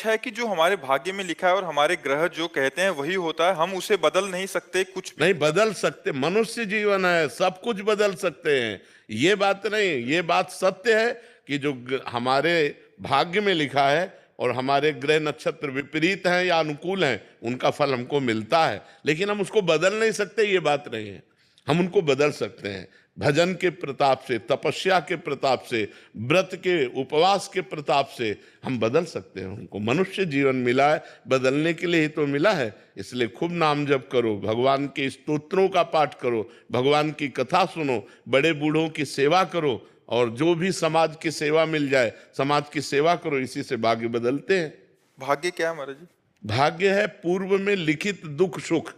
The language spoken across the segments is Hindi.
है कि जो हमारे भाग्य में लिखा है और हमारे ग्रह जो कहते हैं वही होता है, हम उसे बदल नहीं सकते कुछ भी? नहीं बदल सकते, मनुष्य जीवन है, सब कुछ बदल सकते हैं, ये बात नहीं। ये बात सत्य है कि जो हमारे भाग्य में लिखा है और हमारे ग्रह नक्षत्र विपरीत हैं या अनुकूल हैं, उनका फल हमको मिलता है, लेकिन हम उसको बदल नहीं सकते, ये बात नहीं है। हम उनको बदल सकते हैं भजन के प्रताप से, तपस्या के प्रताप से, व्रत के उपवास के प्रताप से हम बदल सकते हैं उनको। मनुष्य जीवन मिला है बदलने के लिए ही तो मिला है। इसलिए खूब नाम जप करो, भगवान के स्तोत्रों का पाठ करो, भगवान की कथा सुनो, बड़े बूढ़ों की सेवा करो, और जो भी समाज की सेवा मिल जाए समाज की सेवा करो। इसी से भाग्य बदलते हैं। भाग्य क्या है महाराज जी? भाग्य है पूर्व में लिखित दुख सुख।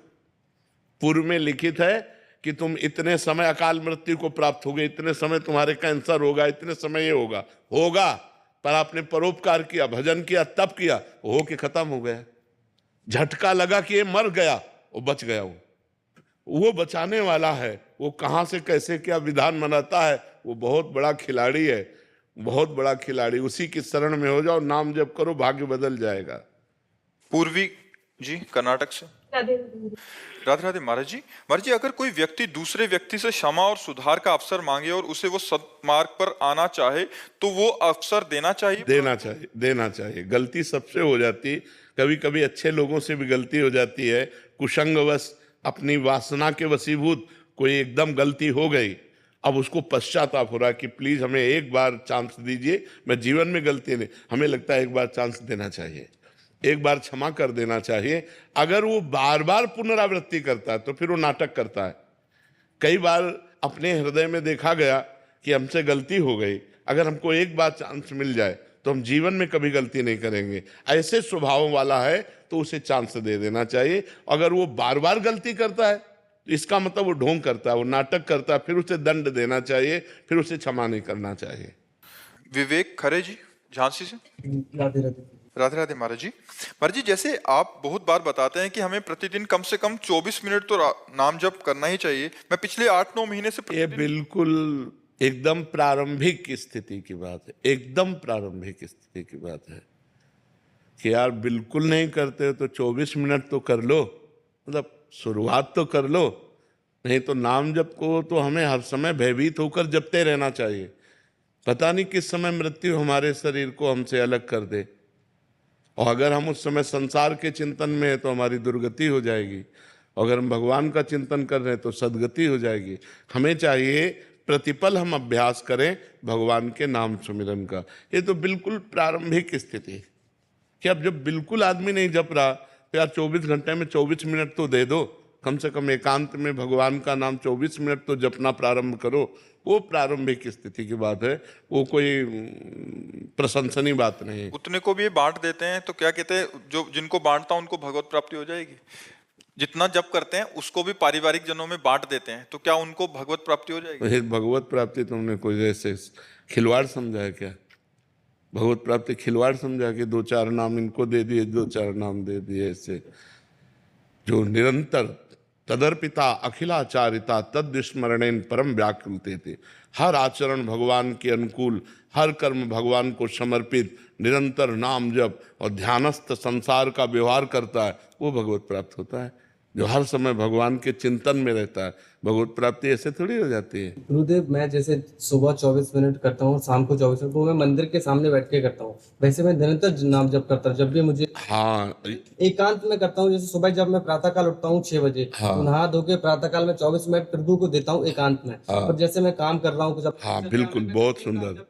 पूर्व में लिखित है कि तुम इतने समय अकाल मृत्यु को प्राप्त होगे, इतने समय तुम्हारे कैंसर होगा, इतने समय ये होगा होगा पर आपने परोपकार किया, भजन किया, तप किया, हो के खत्म हो गया। झटका लगा कि ये मर गया, वो बच गया। वो बचाने वाला है। वो कहां से कैसे क्या विधान बनाता है, वो बहुत बड़ा खिलाड़ी है, बहुत बड़ा खिलाड़ी। उसी की शरण में हो जाओ, नाम जप करो, भाग्य बदल जाएगा। पूर्वी जी कर्नाटक से। राधे राधे महाराज जी। महाराज जी, अगर कोई व्यक्ति दूसरे व्यक्ति से क्षमा और सुधार का अवसर मांगे और उसे वो सद्मार्ग पर आना चाहे तो वो अवसर देना चाहिए? देना चाहिए, देना चाहिए। गलती सबसे हो जाती, कभी कभी अच्छे लोगों से भी गलती हो जाती है। कुसंगवश अपनी वासना के वशीभूत कोई एकदम गलती हो गई, अब उसको पश्चाताप हो रहा है कि प्लीज हमें एक बार चांस दीजिए, मैं जीवन में गलती नहीं। हमें लगता है एक बार चांस देना चाहिए, एक बार क्षमा कर देना चाहिए। अगर वो बार बार पुनरावृत्ति करता है तो फिर वो नाटक करता है। कई बार अपने हृदय में देखा गया कि हमसे गलती हो गई, अगर हमको एक बार चांस मिल जाए तो हम जीवन में कभी गलती नहीं करेंगे। ऐसे स्वभाव वाला है तो उसे चांस दे देना चाहिए। अगर वो बार बार गलती करता है तो इसका मतलब वो ढोंग करता है, वो नाटक करता है, फिर उसे दंड देना चाहिए, फिर उसे क्षमा नहीं करना चाहिए। विवेक खरे जी झांसी से। राधे राधे। राधे राधे महाराज जी। महाराज जी, जैसे आप बहुत बार बताते हैं कि हमें प्रतिदिन कम से कम 24 मिनट तो नाम जप करना ही चाहिए। मैं पिछले 8-9 महीने से ये बिल्कुल एकदम प्रारंभिक स्थिति की बात है, एकदम प्रारंभिक स्थिति की बात है कि यार बिल्कुल नहीं करते हो तो 24 मिनट तो कर लो, मतलब शुरुआत तो कर लो। नहीं तो नाम जप को तो हमें हर समय भयभीत होकर जपते रहना चाहिए। पता नहीं किस समय मृत्यु हमारे शरीर को हमसे अलग कर दे, और अगर हम उस समय संसार के चिंतन में हैं तो हमारी दुर्गति हो जाएगी, अगर हम भगवान का चिंतन कर रहे हैं तो सदगति हो जाएगी। हमें चाहिए प्रतिपल हम अभ्यास करें भगवान के नाम सुमिरन का। ये तो बिल्कुल प्रारंभिक स्थिति है कि अब जब बिल्कुल आदमी नहीं जप रहा तो यार 24 घंटे में 24 मिनट तो दे दो, कम से कम एकांत में भगवान का नाम 24 मिनट तो जपना प्रारंभ करो। वो प्रारंभिक स्थिति की बात है, वो कोई प्रशंसनीय बात नहीं है। उतने को भी ये बांट देते हैं तो क्या कहते हैं, जो जिनको बांटता उनको भगवत प्राप्ति हो जाएगी। जितना जप करते हैं उसको भी पारिवारिक जनों में बांट देते हैं तो क्या उनको भगवत प्राप्ति हो जाएगी? भगवत प्राप्ति तुमने कोई ऐसे खिलवाड़ समझा है क्या? भगवत प्राप्ति खिलवाड़ समझा कि 2-4 नाम इनको दे दिए, 2-4 नाम दे दिए। ऐसे जो निरंतर तदर्पिता अखिलाचारिता तद्विस्मरणेन परम व्याकुलते थे, हर आचरण भगवान के अनुकूल, हर कर्म भगवान को समर्पित, निरंतर नाम जप और ध्यानस्थ संसार का व्यवहार करता है, वो भगवत प्राप्त होता है। जो हर समय भगवान के चिंतन में रहता है, भगवत प्राप्ति ऐसे थोड़ी हो जाती है। गुरुदेव, मैं जैसे सुबह 24 मिनट करता हूँ, शाम को 24 मिनट, वो मैं मंदिर के सामने बैठ के करता हूँ। वैसे मैं निरंतर नाम जप करता हूँ जब भी मुझे हाँ एकांत में करता हूँ। जैसे सुबह जब मैं प्रातः काल उठता हूँ 6 बजे, तो नहा धो के प्रातः काल में 24 मिनट प्रभु को देता हूँ एकांत में। और जैसे मैं काम कर रहा हूँ कुछ, हाँ बिल्कुल, बहुत सुंदर।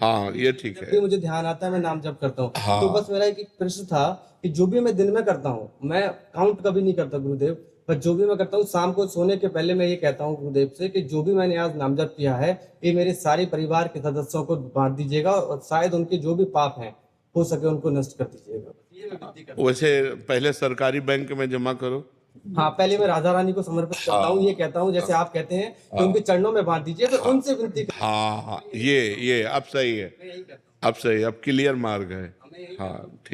हाँ ये ठीक है। मुझे ध्यान आता है मैं नाम जप करता हूँ। तो बस मेरा एक प्रश्न था कि जो भी मैं दिन में करता हूँ, मैं काउंट कभी नहीं करता गुरुदेव, पर जो भी मैं करता हूँ शाम को सोने के पहले मैं ये कहता हूँ गुरुदेव से कि जो भी मैंने आज नाम जप किया है ये मेरे सारे परिवार के सदस्यों को बांट दीजिएगा और शायद उनके जो भी पाप हैं हो सके उनको नष्ट कर दीजिएगा। वैसे पहले सरकारी बैंक में जमा करो। हाँ, पहले मैं राधा रानी को समर्पित करता हूँ, ये कहता हूँ जैसे आप कहते हैं कि उनके चरणों में बांट दीजिए, फिर उनसे विनती। हाँ ये अब सही है, अब सही, अब क्लियर मार्ग है। हाँ ठीक।